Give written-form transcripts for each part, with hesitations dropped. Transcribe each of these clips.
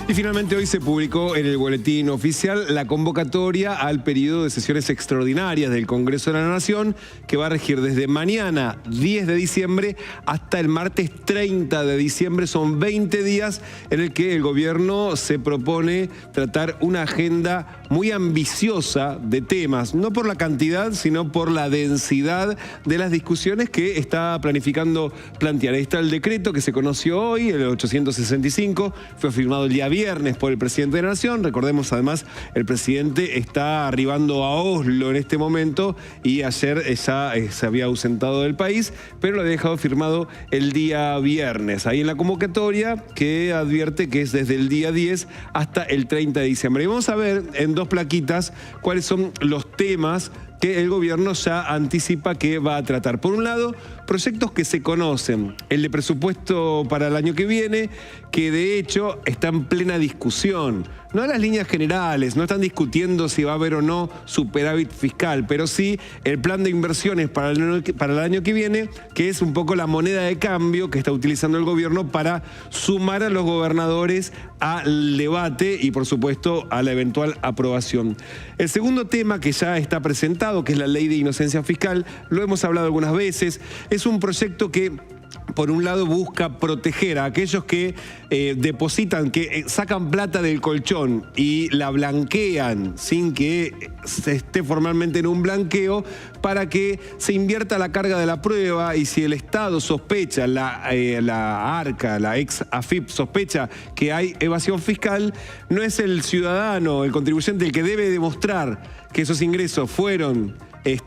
Y finalmente hoy se publicó en el boletín oficial la convocatoria al periodo de sesiones extraordinarias del Congreso de la Nación, que va a regir desde mañana 10 de diciembre hasta el martes 30 de diciembre. Son 20 días en el que el gobierno se propone tratar una agenda muy ambiciosa de temas, no por la cantidad, sino por la densidad de las discusiones que está planificando plantear. Ahí está el decreto que se conoció hoy, el 865, fue firmado el día viernes por el presidente de la Nación. Recordemos además, el presidente está arribando a Oslo en este momento y ayer ya se había ausentado del país, pero lo había dejado firmado el día viernes. Ahí en la convocatoria que advierte que es desde el día 10 hasta el 30 de diciembre. Y vamos a ver en dos plaquitas cuáles son los temas que el gobierno ya anticipa que va a tratar. Por un lado, proyectos que se conocen. El de presupuesto para el año que viene, que de hecho está en plena discusión. No en las líneas generales, no están discutiendo si va a haber o no superávit fiscal, pero sí el plan de inversiones para el año que viene, que es un poco la moneda de cambio que está utilizando el gobierno para sumar a los gobernadores al debate y, por supuesto, a la eventual aprobación. El segundo tema que ya está presentado, que es la ley de inocencia fiscal, lo hemos hablado algunas veces, es un proyecto que por un lado busca proteger a aquellos que depositan, que sacan plata del colchón y la blanquean sin que se esté formalmente en un blanqueo, para que se invierta la carga de la prueba, y si el Estado sospecha, la ARCA, la ex AFIP sospecha que hay evasión fiscal, no es el ciudadano, el contribuyente, el que debe demostrar que esos ingresos fueron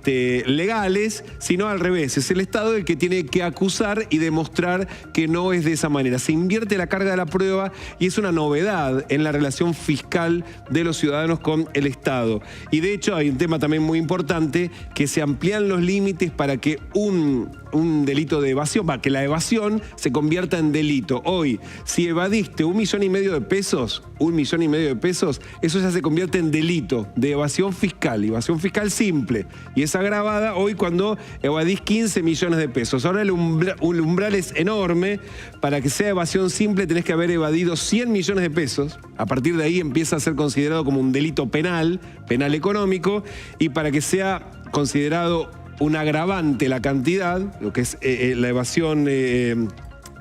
legales, sino al revés. Es el Estado el que tiene que acusar y demostrar que no es de esa manera. Se invierte la carga de la prueba y es una novedad en la relación fiscal de los ciudadanos con el Estado. Y de hecho hay un tema también muy importante, que se amplían los límites para que un delito de evasión, para que la evasión se convierta en delito. Hoy, si evadiste 1,5 millones de pesos, 1,5 millones de pesos, eso ya se convierte en delito de evasión fiscal simple. Y es agravada hoy cuando evadís 15 millones de pesos. Ahora el umbral es enorme. Para que sea evasión simple tenés que haber evadido 100 millones de pesos. A partir de ahí empieza a ser considerado como un delito penal económico. Y para que sea considerado un agravante la cantidad, lo que es la evasión,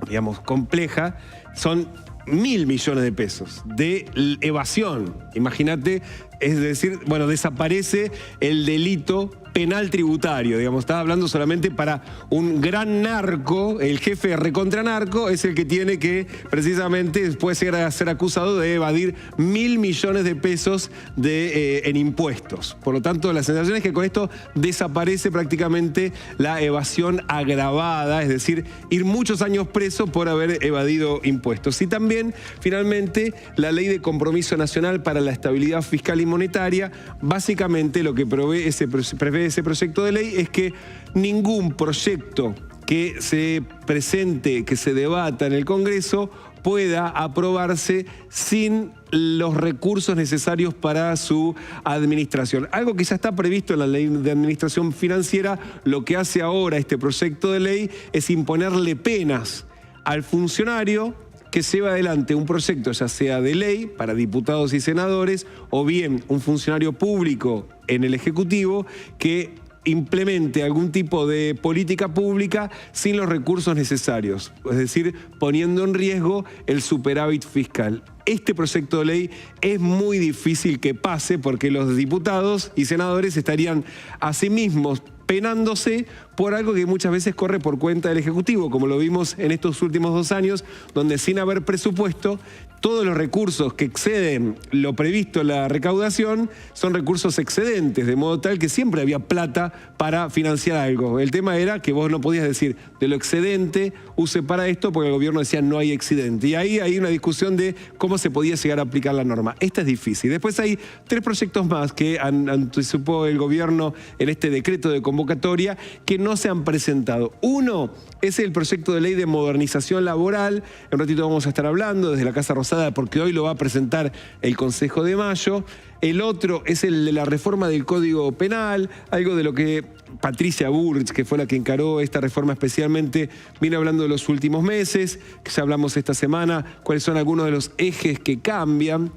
digamos, compleja, son 1.000 millones de pesos de evasión. Imagínate, es decir, bueno, desaparece el delito penal tributario, digamos. Estaba hablando solamente para un gran narco, el jefe recontra narco es el que tiene que, precisamente, puede ser acusado de evadir 1.000 millones de pesos en impuestos. Por lo tanto, la sensación es que con esto desaparece prácticamente la evasión agravada, es decir, ir muchos años preso por haber evadido impuestos. Y también, finalmente, la Ley de Compromiso Nacional para la Estabilidad Fiscal y Monetaria. Básicamente lo que prevé ese proyecto de ley es que ningún proyecto que se presente, que se debata en el Congreso, pueda aprobarse sin los recursos necesarios para su administración. Algo que ya está previsto en la Ley de Administración Financiera. Lo que hace ahora este proyecto de ley es imponerle penas al funcionario que lleva adelante un proyecto, ya sea de ley para diputados y senadores, o bien un funcionario público en el Ejecutivo que implemente algún tipo de política pública sin los recursos necesarios, es decir, poniendo en riesgo el superávit fiscal. Este proyecto de ley es muy difícil que pase, porque los diputados y senadores estarían a sí mismos penándose por algo que muchas veces corre por cuenta del Ejecutivo, como lo vimos en estos últimos 2 años, donde sin haber presupuesto, todos los recursos que exceden lo previsto en la recaudación son recursos excedentes, de modo tal que siempre había plata para financiar algo. El tema era que vos no podías decir de lo excedente use para esto, porque el gobierno decía no hay excedente. Y ahí hay una discusión de cómo se podía llegar a aplicar la norma. Esta es difícil. Después hay 3 proyectos más que anticipó el gobierno en este decreto de convocatoria que no se han presentado. Uno es el proyecto de ley de modernización laboral. En un ratito vamos a estar hablando desde la Casa Rosada, porque hoy lo va a presentar el Consejo de Mayo. El otro es el de la reforma del Código Penal, algo de lo que Patricia Bullrich, que fue la que encaró esta reforma especialmente, viene hablando de los últimos meses, que ya hablamos esta semana, cuáles son algunos de los ejes que cambian.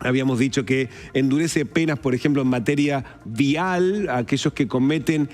Habíamos dicho que endurece penas, por ejemplo, en materia vial, a aquellos que cometen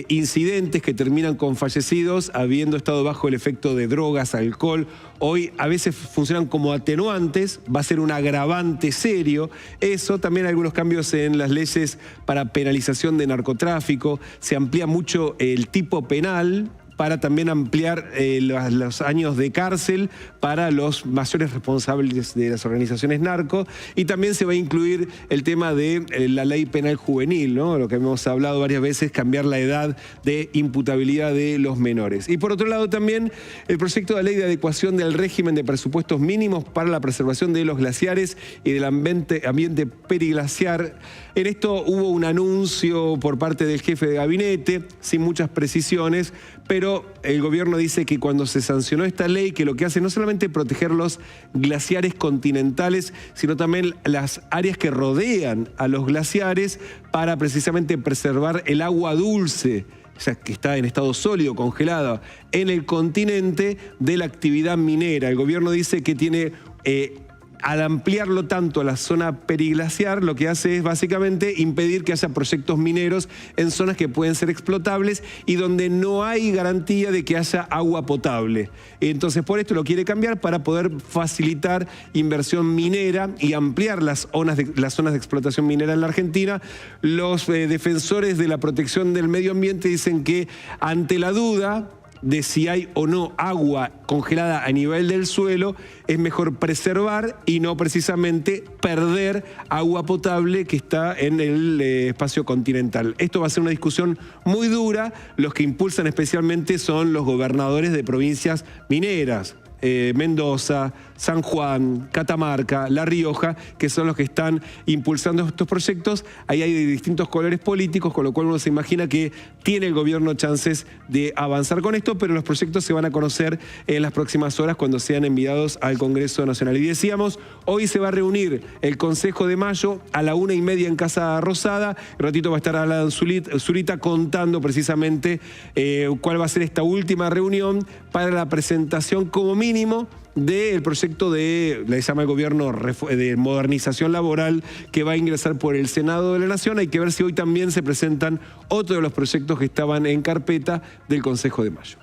incidentes que terminan con fallecidos habiendo estado bajo el efecto de drogas, alcohol. Hoy a veces funcionan como atenuantes, va a ser un agravante serio. Eso, también hay algunos cambios en las leyes para penalización de narcotráfico. Se amplía mucho el tipo penal, para también ampliar los años de cárcel para los mayores responsables de las organizaciones narco, y también se va a incluir el tema de la ley penal juvenil, ¿no? Lo que hemos hablado varias veces, cambiar la edad de imputabilidad de los menores. Y por otro lado también el proyecto de ley de adecuación del régimen de presupuestos mínimos para la preservación de los glaciares y del ambiente periglaciar. En esto hubo un anuncio por parte del jefe de gabinete, sin muchas precisiones, pero el gobierno dice que cuando se sancionó esta ley, que lo que hace no solamente proteger los glaciares continentales, sino también las áreas que rodean a los glaciares para precisamente preservar el agua dulce, o sea, que está en estado sólido, congelada, en el continente de la actividad minera. El gobierno dice que tiene... al ampliarlo tanto a la zona periglaciar, lo que hace es básicamente impedir que haya proyectos mineros en zonas que pueden ser explotables y donde no hay garantía de que haya agua potable. Entonces, por esto lo quiere cambiar para poder facilitar inversión minera y ampliar las zonas de explotación minera en la Argentina. Los defensores de la protección del medio ambiente dicen que ante la duda de si hay o no agua congelada a nivel del suelo, es mejor preservar y no precisamente perder agua potable que está en el espacio continental. Esto va a ser una discusión muy dura. Los que impulsan especialmente son los gobernadores de provincias mineras, Mendoza, San Juan, Catamarca, La Rioja, que son los que están impulsando estos proyectos. Ahí hay de distintos colores políticos, con lo cual uno se imagina que tiene el gobierno chances de avanzar con esto, pero los proyectos se van a conocer en las próximas horas cuando sean enviados al Congreso Nacional. Y decíamos, hoy se va a reunir el Consejo de Mayo a la 1:30 en Casa Rosada. Un ratito va a estar Alan Zurita contando precisamente cuál va a ser esta última reunión para la presentación como mínimo del proyecto le llama el gobierno, de modernización laboral, que va a ingresar por el Senado de la Nación. Hay que ver si hoy también se presentan otros de los proyectos que estaban en carpeta del Consejo de Mayo.